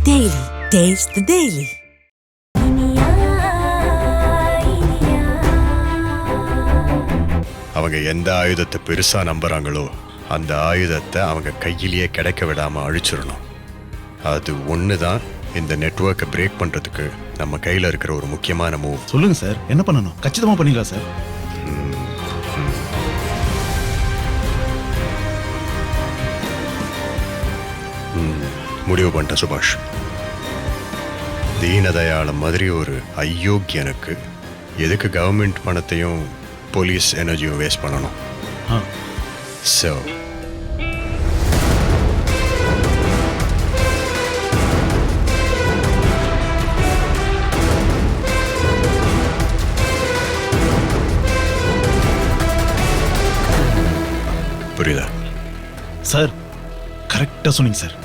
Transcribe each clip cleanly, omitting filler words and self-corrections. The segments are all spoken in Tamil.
Daily. Taste the Daily. அவங்க எந்த ஆயுதத்தை பெருசா நம்புறாங்களோ அந்த ஆயுதத்தை அவங்க கையிலேயே கிடைக்க விடாம அழிச்சிடணும். அது ஒண்ணுதான் இந்த நெட்வொர்க்கை பிரேக் பண்றதுக்கு நம்ம கையில இருக்கிற ஒரு முக்கியமான மூவ். சொல்லுங்க சார், என்ன பண்ணணும்? கச்சிதமா பண்ணிடலாம் சார். முடிவு பண்ணிட்ட சுபாஷ். தீனதயாளம் மாதிரி ஒரு அயோக்கியனுக்கு எதுக்கு கவர்மெண்ட் பணத்தையும் போலீஸ் எனர்ஜியும் வேஸ்ட் பண்ணணும்? ஸோ புரியுதா சார்? கரெக்டா சொன்னீங்க சார்.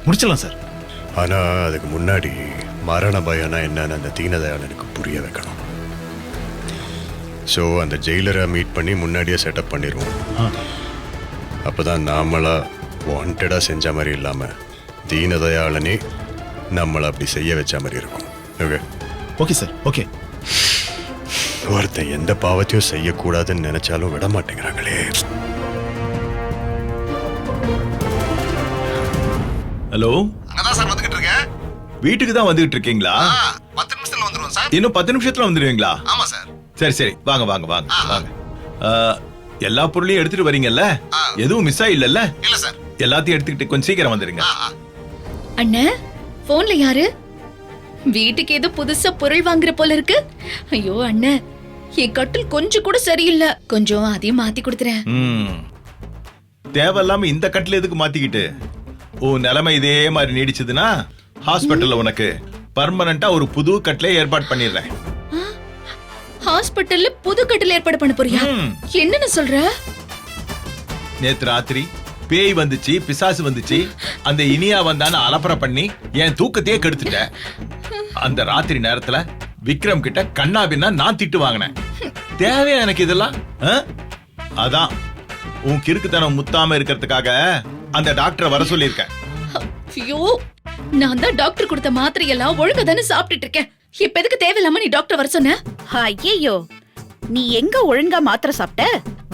முடிச்சிடலாம் சார். ஆனா அதுக்கு முன்னாடி மரண பயம்னா என்னன்னு அந்த தீனதயாளனுக்கு புரிய வைக்கணும். ஸோ அந்த ஜெயிலரை மீட் பண்ணி முன்னாடியே செட்டப் பண்ணிடுவோம். அப்போதான் நாமளா வாண்டடாக செஞ்ச மாதிரி இல்லாமல் தீனதயாளனே நம்மளை அப்படி செய்ய வச்ச மாதிரி இருக்கும். Okay okay sir. ஓகே. ஒருத்தன் எந்த பாவத்தையும் செய்யக்கூடாதுன்னு நினைச்சாலும் விட மாட்டேங்கிறாங்களே. ஹலோ, அங்கதான் சார் வந்துகிட்டு இருக்கேன். வீட்டுக்கு தான் வந்துகிட்டு இருக்கீங்களா? 10 நிமிஷத்துல வந்துருவோம் சார். இன்னும் 10 நிமிஷத்துல வந்துடுவீங்களா? ஆமா சார். சரி சரி, வாங்க வாங்க வாங்க வாங்க. எல்லா பொருளையும் எடுத்துட்டு வரீங்கல்ல? எதுவும் மிஸ் ஆயில்ல? இல்ல சார். எல்லாத்தையும் எடுத்துக்கிட்டு கொஞ்சம் சீக்கிரம் வந்துருங்க. அண்ணா, போன்ல யாரு? வீட்டுக்கு ஏதோ புதுசா பொருள் வாங்குற போல இருக்கு. ஐயோ அண்ணா, என் கட்டில் கொஞ்சம் கூட சரியில்லை. கொஞ்சம் அதையும் மாத்தி கொடுத்துறேன். தேவையில்லாம இந்த கட்டில எதுக்கு மாத்திக்கிட்டு? உன் நிலைமை இதே மாதிரி நீடிச்சதுன்னா ஹாஸ்பிட்டல்ல உனக்கு பர்மனண்டா ஒரு புது கட்டிலே ஏற்பாடு பண்ணிடுறேன். ஹாஸ்பிட்டல்ல புது கட்டில் ஏற்பாடு பண்ண போறியா? என்னன்னு சொல்ற? நேத்து ராத்திரி பேய் வந்துச்சு, பிசாசு வந்துச்சு, அந்த இனியா வந்தான்னு அலப்பற பண்ணி என் தூக்கத்தையே கெடுத்துட்ட. அந்த ராத்திரி நேரத்துல விக்ரம் கிட்ட கண்ணாபின்னா நான் திட்டு வாங்கினேன். தேவையா எனக்கு இதெல்லாம்? அதான் உன் கிறுக்குத்தனம் முத்தாம இருக்கிறதுக்காக அந்த டாக்டரை வர சொல்லியிருக்கேன். ஐயோ, நான் தான் டாக்டர் கொடுத்த மாத்திரையெல்லாம் ஒழுங்கா தானே சாப்பிட்டுட்டு இருக்கேன். இப்ப எதுக்கு தேவையில்லாம நீ டாக்டர் வர சொன்ன? ஐயோ, நீ எங்க ஒழுங்கா மாத்திரை சாப்பிட்ட?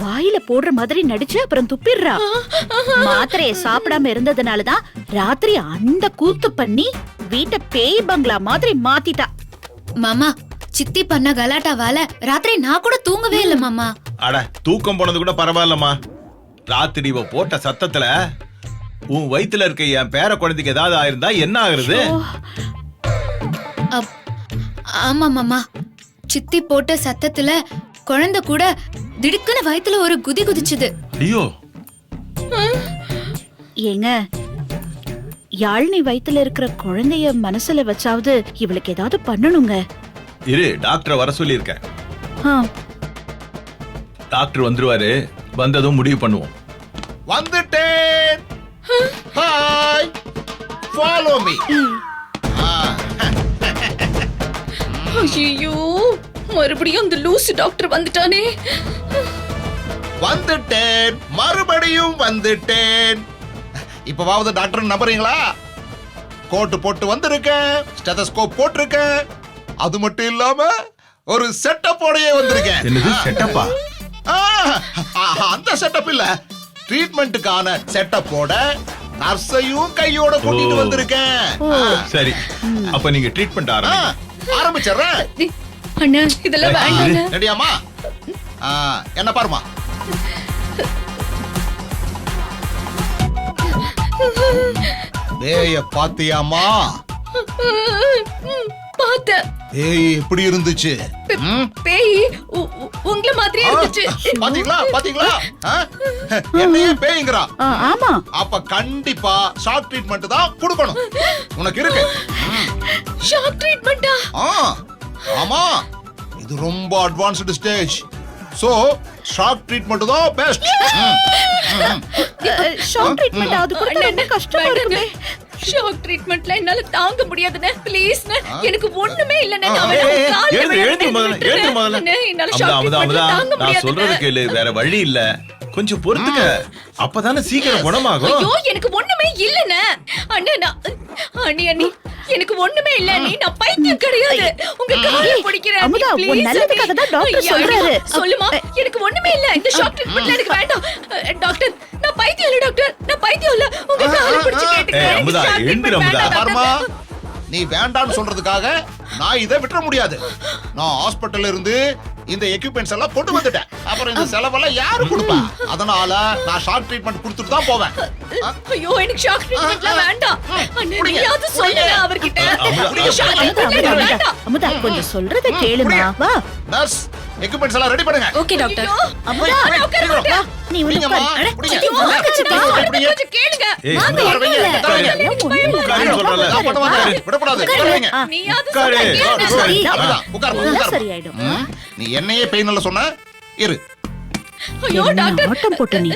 வாயில போடுற மாதிரி நடிச்சு அப்புறம் துப்பிடுறா. மாத்திரையை சாப்பிடாம இருந்ததுனாலதான் ராத்திரி அந்த கூத்து பண்ணி வீட்டை பேய் பங்களா மாதிரி மாத்திட்டா. மாமா, சித்தி பண்ண கலாட்டாவால ராத்திரி நான் கூட தூங்கவே இல்ல மாமா. அட, தூக்கம் போனது கூட பரவாயில்லம்மா. ராத்திரி இவ போட்ட சத்தத்துல உன் வயித்துல இருக்க என் பேர குழந்தைக்கு ஏதாவது ஆயிருந்தா என்ன ஆகுறது? ஆமா மாமா, சித்தி போட்ட சத்தத்துல குழந்தை கூட திடுக்குன்னு வயித்துல ஒரு குதி குதிச்சுது. ஐயோ, ஏங்க, யாழ்னி வயித்துல இருக்கிற குழந்தைய மனசுல வச்சாவது இவளுக்கு ஏதாவது பண்ணணுங்க. இரு, டாக்டர் வர சொல்லியிருக்கேன். டாக்டர் வந்துருவாரு, வந்ததும் முடிவு பண்ணுவோம். வந்துட்டேன். Hi, follow me. ஐயோ, மறுபடியும் அந்த லூசு டாக்டர் வந்துட்டானே. வந்துட்டேன், மறுபடியும் வந்துட்டேன். இப்பவாவது டாக்டர் நம்புறீங்களா? கோட்டு போட்டு வந்திருக்கேன், ஸ்டெதஸ்கோப் போட்டிருக்கேன். அது மட்டும் இல்லாம ஒரு செட்டப்போடயே வந்திருக்கேன். என்னது செட்டப்பா? அந்த செட்டப் இல்ல, ட்ரீட்மெண்ட்டுக்கான செட்டப்போட நர்ஸையும் கையோட கூட்டிட்டு வந்திருக்கேன். சரி, அப்ப நீங்க ட்ரீட்மெண்ட் ஆரம்பிச்சிடுறேன். அண்ணா, இதெல்லாம் வேண்டாம். ரெடியாமா? என்ன பாருமா. பேய பாத்தியாமா? பார்த்தேன். பேய் எப்படி இருந்துச்சு? பேய் உங்கள மாதிரியே இருந்துச்சு. பாத்தீங்களா பாத்தீங்களா? என்னையே பேய்ங்கறா. ஆமா. அப்ப கண்டிப்பா ஷாக் ட்ரீட்மெண்ட் தான் கொடுக்கணும். உனக்கு இருக்கு ஷாக் ட்ரீட்மெண்டா? ஆமா, இது ரொம்ப advanced stage. So shock treatment தான் பெஸ்ட். ஷாக் ட்ரீட்மெண்ட் அது கூட ரொம்ப கஷ்டமா இருக்குமே. ஷாக் ட்ரீட்மெண்ட்ல என்னால தாங்க முடியாதுனே. ப்ளீஸ், எனக்கு ஒண்ணுமே இல்லனே. எழுந்து முதல்ல. என்னால ஷாக் ட்ரீட்மெண்ட் தாங்க முடியாது. நான் சொல்றது கேளு, வேற வழி இல்ல. கொஞ்சம் பொறுத்துக்க அப்பதானே சீக்கிரம் குணமாகும் ஐயோ எனக்கு ஒண்ணுமே இல்லனே அண்ணே அண்ணி எனக்கு ஒண்ணுமே இல்ல நீ நான் பைத்தியம் கிடையாது உங்க காலை பிடிக்கிறேன் அமுதா, உன் நல்லதுக்காக தான் டாக்டர் சொல்றாரு. சொல்லுமா எனக்கு ஒண்ணுமே இல்ல இந்த ஷாக் ட்ரீட்மென்ட்ல எனக்கு வேண்டாம் டாக்டர் நான் பைத்தியம் இல்ல டாக்டர் நான் பைத்தியம் இல்ல உங்க காலை பிடிச்சு கேட்டுக்கிறேன் அமுதா, எழுந்திரு அமுதா. பர்மா நீ வேண்டான்னு சொல்றதுக்காக நான் இதை விட்டுற முடியாது. நான் ஹாஸ்பிட்டல்ல இருந்து இந்த எக்யூப்மெண்ட்ஸ் எல்லாம் கொண்டு வந்துட்டேன். அப்புறம் இந்த செலவெல்லாம் யாரு கொடுப்பா? அதனால நான் ஷாக் ட்ரீட்மெண்ட் கொடுத்துட்டு தான் போவேன். ஐயோ எனக்கு ஷாக் ட்ரீட்மென்ட்லாம் வேண்டாம் அண்ணே நீயாவது சொல்லுங்க அவர்கிட்ட அமுதா, ஷாக் அமுதா, ட்ரீட்மென்ட் அமுதா, வேண்டாம் அமுதா, கொஞ்சம் சொல்றத கேளுமா. வா நர்ஸ் எக்யூப்மெண்ட்ஸ் எல்லாம் ரெடி பண்ணுங்க. ஓகே டாக்டர் அமுதா, வா, நீ உள்ள புடிங்கம்மா, உட்காரு. அட, புடிங்க. சித்தி, வாங்க சித்தி. புடிங்க. கொஞ்சம் கேளுங்க ஏய், வாங்க, உட்காரு, ஒண்ணும் இல்ல. உட்காரு. உட்காரு, சொல்றேன்ல. நான் பண்ண மாட்டேன். விடக்கூடாது. உட்காருங்க. ஆ, நீயாவது உட்காரு. சொல்லுங்க சரி. அமுதா, உட்காருமா, எல்லாம் உட்காருமா. சரியாயிடும். நீ என்னையே பெயின் சொன்ன இரு. ஐயோ என்ன டாக்டர் ஆட்டம் போட்ட நீ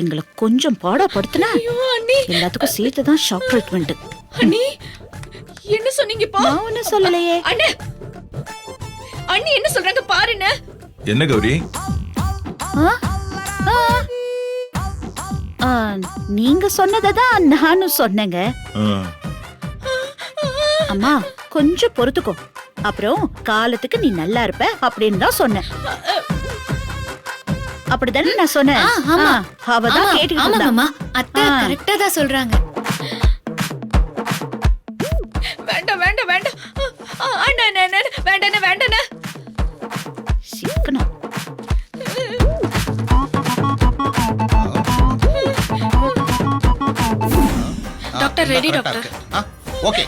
எங்களை கொஞ்சம் பாடப்படுத்தின ஐயோ அண்ணி எல்லாத்துக்கும் சேர்த்து தான் ஷாக் ட்ரீட்மெண்ட். அண்ணி என்ன சொன்னீங்கப்பா நான் ஒன்னும் சொல்லலையே. அண்ணே அண்ணி என்ன சொல்றாங்க பாருங்க என்ன கௌரி ஆ? ஆ. ஆ, நீங்க சொன்னதான் நானும் சொன்னேங்க. அம்மா கொஞ்சம் பொறுத்துக்கோ, அப்புறம் காலத்துக்கு நீ நல்லா இருப்ப அப்படின்னு தான் சொன்னேன். அப்படிதானே நான் சொன்னேன். அவதான் கேட்டுக்கிட்டு இருந்தா. அத்தை ஆ. கரெக்டா தான் சொல்றாங்க. வேண்டாம் வேண்டாம் வேண்டாம் அண்ணா வேண்டாண்ணே வேண்டாண்ணே சிக்கனம். டாக்டர் ரெடி கரெக்டா டாக்டர். இருக்கு. ஓகே.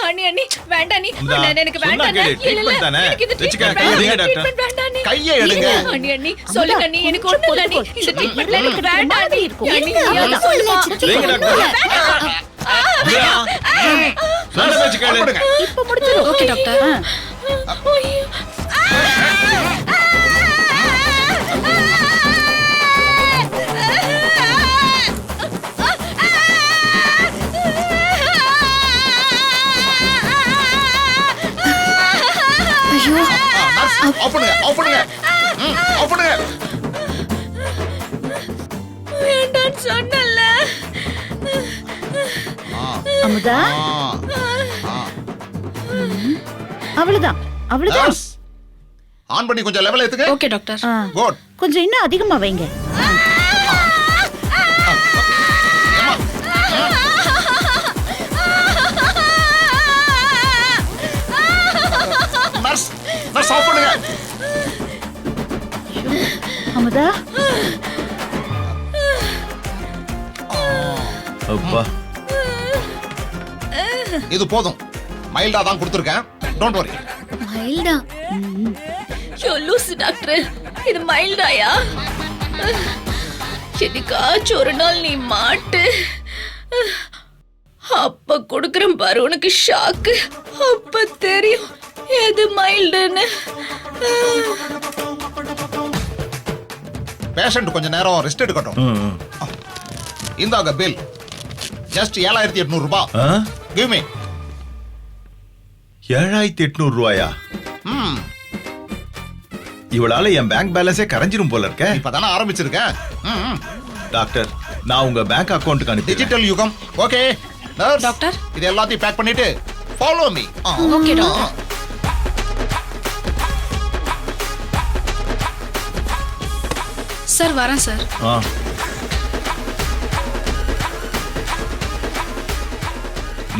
அண்ணி அண்ணி வேண்டாம் நீ இந்தா, அண்ணா, எனக்கு சொன்னா வேண்டாம் கேளு, இல்ல இல்ல treatment தானே? எனக்கு இந்த வச்சுக்க, treatment கையை வேண்டாம், எடுங்க, டாக்டர். treatment வேண்டாம் நீ. கையை எடுங்க. அண்ணி அண்ணி சொல்லுங்க அண்ணி எனக்கு ஒண்ணும் இல்ல நீ இந்த ட்ரீட்மெண்ட்ல எனக்கு வேண்டாம் மாதிரி நீ. இருக்கும். அண்ணி, இருங்க, நீயாவது அமுதா. சொல்லுமா. வைங்க, டாக்டர். அமுதா, சொன்ன பேச்சு கேளு. சாப்பிடுங்க. இப்ப முடிச்சிடும். Okay doctor. ஐயோ. நர்ஸ், ஆஃப் பண்ணுங்க, ஆஃப் பண்ணுங்க. ஆஃப் பண்ணுங்க. வேண்டான்னு சொன்னல அமுதா, ஆ. அவ்வளவுதான் அவ்வளவுதான். நர்ஸ் ஆன் பண்ணி கொஞ்சம் லெவல் ஏத்துங்க. Okay doctor. ஆ, குட். கொஞ்சம் இன்னும் அதிகமா வைங்க. நர்ஸ் நர்ஸ் ஆஃப் பண்ணுங்க. அமுதா, அப்பா இது போதும். மைல்டா தான் கொடுத்துருக்கேன். Don't worry. மைல்டா. ஐயோ லூசு டாக்டர் இது மைல்டாயா என்னைக்காச்சும் ஒரு நாள் நீ மாட்டு அப்ப கொடுக்கறேன் பாரு உனக்கு ஷாக்கு அப்ப தெரியும் எது மைல்டுன்னு பேஷண்ட் கொஞ்ச நேரம் ரெஸ்ட் எடுக்கட்டும். இந்தாங்க பில். ஜஸ்ட் 7800 ரூபாய். Give me. 7800 ரூபாயா இவளால என் பேங்க் பேலன்ஸே கரைஞ்சிரும் போல இருக்க இப்பதானே ஆரம்பிச்சிருக்கேன். டாக்டர் நான் உங்க பேங்க் அக்கவுண்ட்டுக்கு அனுப்பி டிஜிட்டல் யுகம். Okay nurse doctor. இது எல்லாத்தையும் பேக் பண்ணிட்டு follow me. Okay doctor. Sir வரேன் சார்.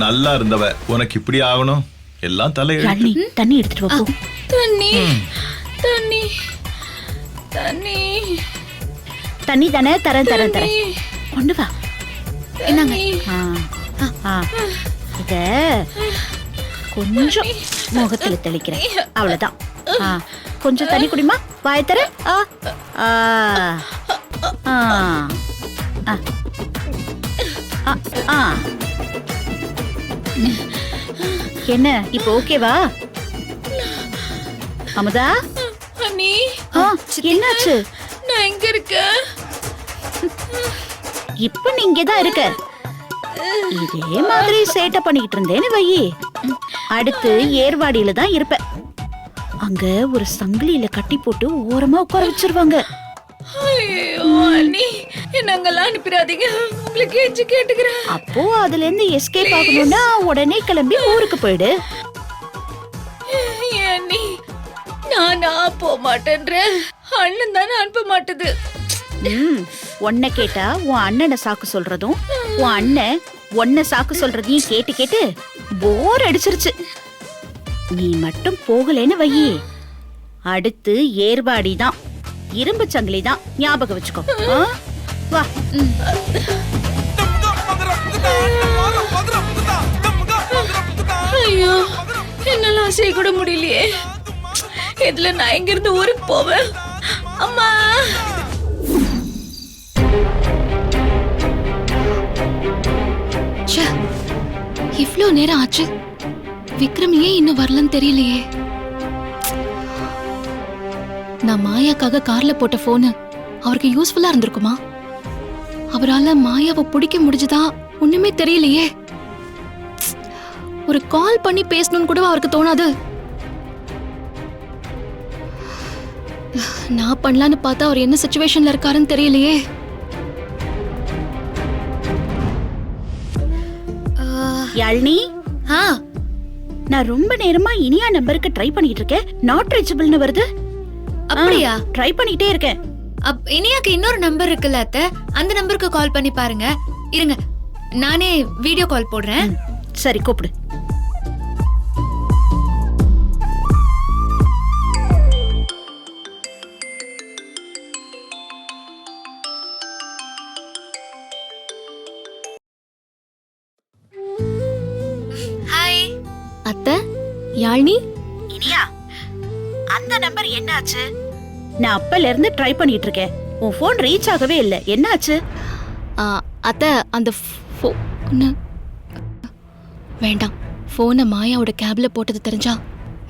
நல்லா இருந்தவ உனக்கு இப்படி ஆகணும் எல்லாம் தலையெழுத்து ராணி தண்ணி எடுத்துட்டு வா போ. தண்ணி தண்ணி தண்ணி தண்ணி தானே தரேன் தரேன் தரேன். கொண்டு வா. என்னங்க? ஆ, ஆ. இத கொஞ்சம் முகத்துல தெளிக்கிறேன். அவ்வளவுதான். ஆ, கொஞ்சம் தண்ணி குடிமா. வாய் தர. ஆ, ஆ, ஆ, ஆ, ஆ, ஆ. என்ன இப்போ ஓகேவா அமுதா? அண்ணி ஆ, என்னாச்சு? நான் எங்க இருக்கேன் இப்ப நீ இங்கதான் இருக்க. இதே மாதிரி சேட்டை பண்ணிக்கிட்டு இருந்தேன்னு வையி, அடுத்து ஏர்வாடியில தான் இருப்ப. அங்க ஒரு சங்கிலியில கட்டி போட்டு ஓரமா உட்கார வச்சிருவாங்க. ஐயோ அண்ணி என்னங்கெல்லாம் அனுப்பிடாதீங்க, உங்களுக்கு எச்சு கேட்டுக்கிறேன். அப்போ அதுல இருந்து எஸ்கேப் ஆகணும்னா உடனே கிளம்பி ஊருக்கு போயிடு. அண்ணி நான் போக மாட்டேன்றேன், அண்ணன் தானே அனுப்ப மாட்டுது. உன்னை கேட்டா உன் அண்ணனை சாக்கு சொல்றதும் உன் அண்ணன் உன்னை சாக்கு சொல்றதையும் கேட்டு கேட்டு போர் அடிச்சிருச்சு. நீ மட்டும் போகலேன்னு வையி, அடுத்து ஏர்வாடி தான், இரும்பு சங்கிலி தான், ஞாபகம் வச்சுக்கோ. வா. ஐயோ என்னெல்லாம் செய்ய கூட முடியலையே, இதுல நான் எங்க இருந்து ஊருக்கு போவேன்? அம்மா இவ்ளோ நேரம் ஆச்சு, விக்ரம் ஏன் இன்னும் வரலன்னு தெரியலையே. நான் மாயாக்காக கார்ல போட்ட போனு அவருக்கு யூஸ்ஃபுல்லா இருந்திருக்குமா? அவரால மாயாவை பிடிக்க முடிஞ்சதா ஒண்ணுமே தெரியலையே. ஒரு கால் பண்ணி பேசணும்னு கூட அவருக்கு தோணாது. நான் பண்ணலான்னு பார்த்தா அவர் என்ன சிச்சுவேஷன்ல இருக்காருன்னு தெரியலையே. யாழ்னி, நான் ரொம்ப நேரமா இனியா நம்பருக்கு ட்ரை பண்ணிட்டு இருக்கேன், நாட் ரீச்சபிள்னு வருது. அப்படியா? ட்ரை பண்ணிட்டே இருக்கேன். இனியாக்கு இன்னொரு நம்பர் இருக்குல்ல அத்தை, அந்த நம்பருக்கு கால் பண்ணி பாருங்க. இருங்க, நானே வீடியோ கால் போடுறேன். சரி, கூப்பிடு. ஹாய் அத்தை, யாழ்னி. இனியா, அந்த நம்பர் என்னாச்சு? நான் அப்பல இருந்து ட்ரை பண்ணிட்டு இருக்கேன், உன் போன் ரீச் ஆகவே இல்ல, என்னாச்சு? அத்தை, அந்த போன் வேண்டாம். போனை மாயாவோட கேப்ல போட்டது தெரிஞ்சா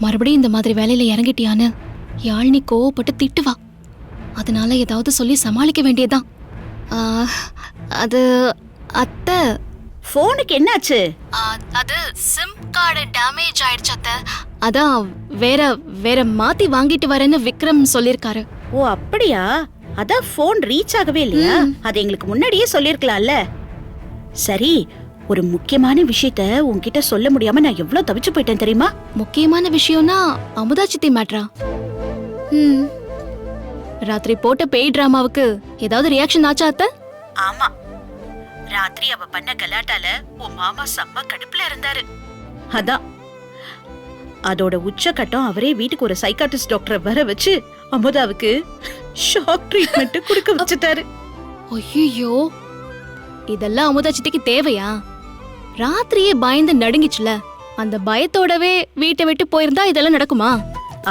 மறுபடியும் இந்த மாதிரி வேலையில இறங்கிட்டியான்னு யாழ்னி கோவப்பட்டு திட்டுவா. அதனால ஏதாவது சொல்லி சமாளிக்க வேண்டியதுதான். அது அத்தை, போனுக்கு என்னாச்சு? அது சிம் கார்டு டேமேஜ் ஆயிடுச்சு அத்தை. அதான் வேற வேற மாத்தி வாங்கிட்டு வரேன்னு விக்ரம் சொல்லிருக்காரு. ஓ அப்படியா? அதான் போன் ரீச் ஆகவே இல்லையா? அது எங்களுக்கு முன்னாடியே சொல்லிருக்கலாம்ல. சரி, ஒரு முக்கியமான விஷயத்த உன்கிட்ட சொல்ல முடியாம நான் எவ்வளவு தவிச்சு போயிட்டேன் தெரியுமா? முக்கியமான விஷயம்னா அமுதா சித்தி மேட்ரா? ராத்திரி போட்ட பேய் டிராமாவுக்கு ஏதாவது ரியாக்ஷன் ஆச்சா அத்தை? ஆமா, ராத்திரி அவ பண்ண கலாட்டால உன் மாமா செம்ம கடுப்புல இருந்தாரு. அதான் அதோட உச்சகட்டம் அவரே வீட்டுக்கு ஒரு சைக்காட்ரிஸ்ட் டாக்டரை வர வச்சு அமுதாவுக்கு ஷாக் ட்ரீட்மெண்ட் கொடுக்க வச்சுட்டாரு. ஐயோ, இதெல்லாம் அமுதா சித்திக்கு தேவையா? ராத்திரியே பயந்து நடுங்கிச்சுல, அந்த பயத்தோடவே வீட்டை விட்டு போயிருந்தா இதெல்லாம் நடக்குமா?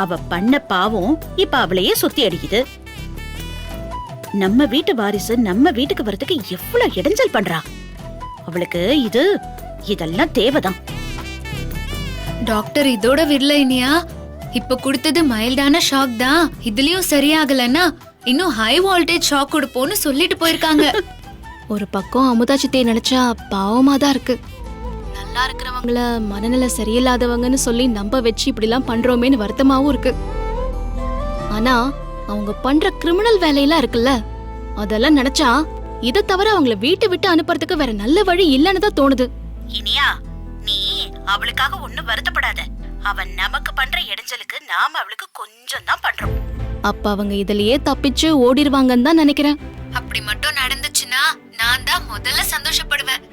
அவ பண்ண பாவம் இப்ப அவளையே சுத்தி அடிக்குது. நம்ம வீட்டு வாரிசு நம்ம வீட்டுக்கு வரதுக்கு எவ்வளவு இடைஞ்சல் பண்றா. அவளுக்கு இதெல்லாம் தேவைதான். டாக்டர் இதோட விடல இனியா, இப்ப கொடுத்தது மைல்டான ஷாக் தான், இதுலயும் சரியாகலன்னா இன்னும் ஹை வோல்டேஜ் ஷாக் கொடுப்போம்னு சொல்லிட்டு போயிருக்காங்க. ஒரு பக்கம் அமுதா சித்தியை நினைச்சா பாவமா தான் இருக்கு. நல்லா இருக்கிறவங்கள மனநிலை சரியில்லாதவங்கன்னு சொல்லி நம்ப வச்சு இப்படி எல்லாம் பண்றோமேன்னு வருத்தமாவும் இருக்கு. ஆனா அவங்க பண்ற கிரிமினல் வேலையெல்லாம் இருக்குல்ல, அதெல்லாம் நினைச்சா இதை தவிர அவங்கள வீட்டை விட்டு அனுப்புறதுக்கு வேற நல்ல வழி இல்லன்னு தான் தோணுது. இனியா, நீ அவளுக்காக ஒண்ணும் வருத்தப்படாத. அவன் நமக்கு பண்ற இடைஞ்சலுக்கு நாம அவளுக்கு கொஞ்சம் தான் பண்றோம். அப்ப அவங்க இதுலயே தப்பிச்சு ஓடிடுவாங்கன்னு தான் நினைக்கிறேன். அப்படி மட்டும் நடந்துச்சுன்னா நான் தான் முதல்ல சந்தோஷப்படுவேன்.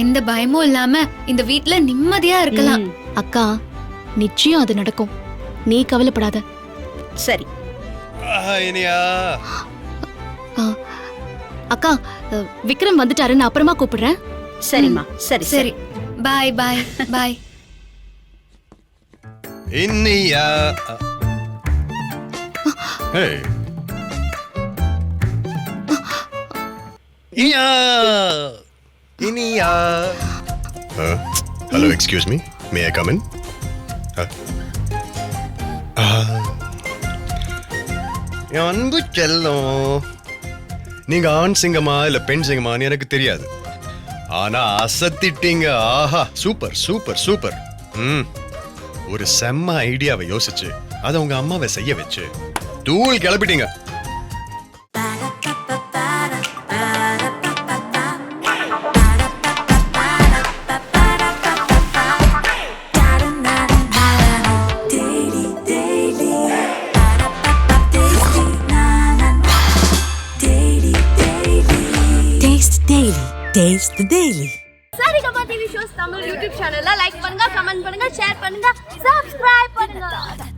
எந்த பயமும் இல்லாம இந்த வீட்ல நிம்மதியா இருக்கலாம். அக்கா, நிச்சயம் அது நடக்கும், நீ கவலைப்படாத. சரி அக்கா, விக்ரம் வந்துட்டாரு, நான் அப்புறமா கூப்பிடுறேன். சரிம்மா. சரி சரி, பாய் பாய் பாய். Iniya. Hey. Inia. Hello, excuse me. May I come in? அன்பு செல்லம், நீங்க ஆண் சிங்கமா இல்ல பெண் சிங்கமான்னு எனக்கு தெரியாது, ஆனா அசத்திட்டீங்க. ஆஹா, சூப்பர் சூப்பர் சூப்பர். ஒரு செம்ம ஐடியாவை யோசிச்சு அதை உங்க அம்மாவை செய்ய வச்சு தூள் கிளப்பிட்டீங்க. Daily. Taste the Daily. Saregama TV shows Tamil YouTube சேனல்ல லைக் பண்ணுங்க, கமெண்ட் பண்ணுங்க, ஷேர் பண்ணுங்க, சப்ஸ்கிரைப் பண்ணுங்க.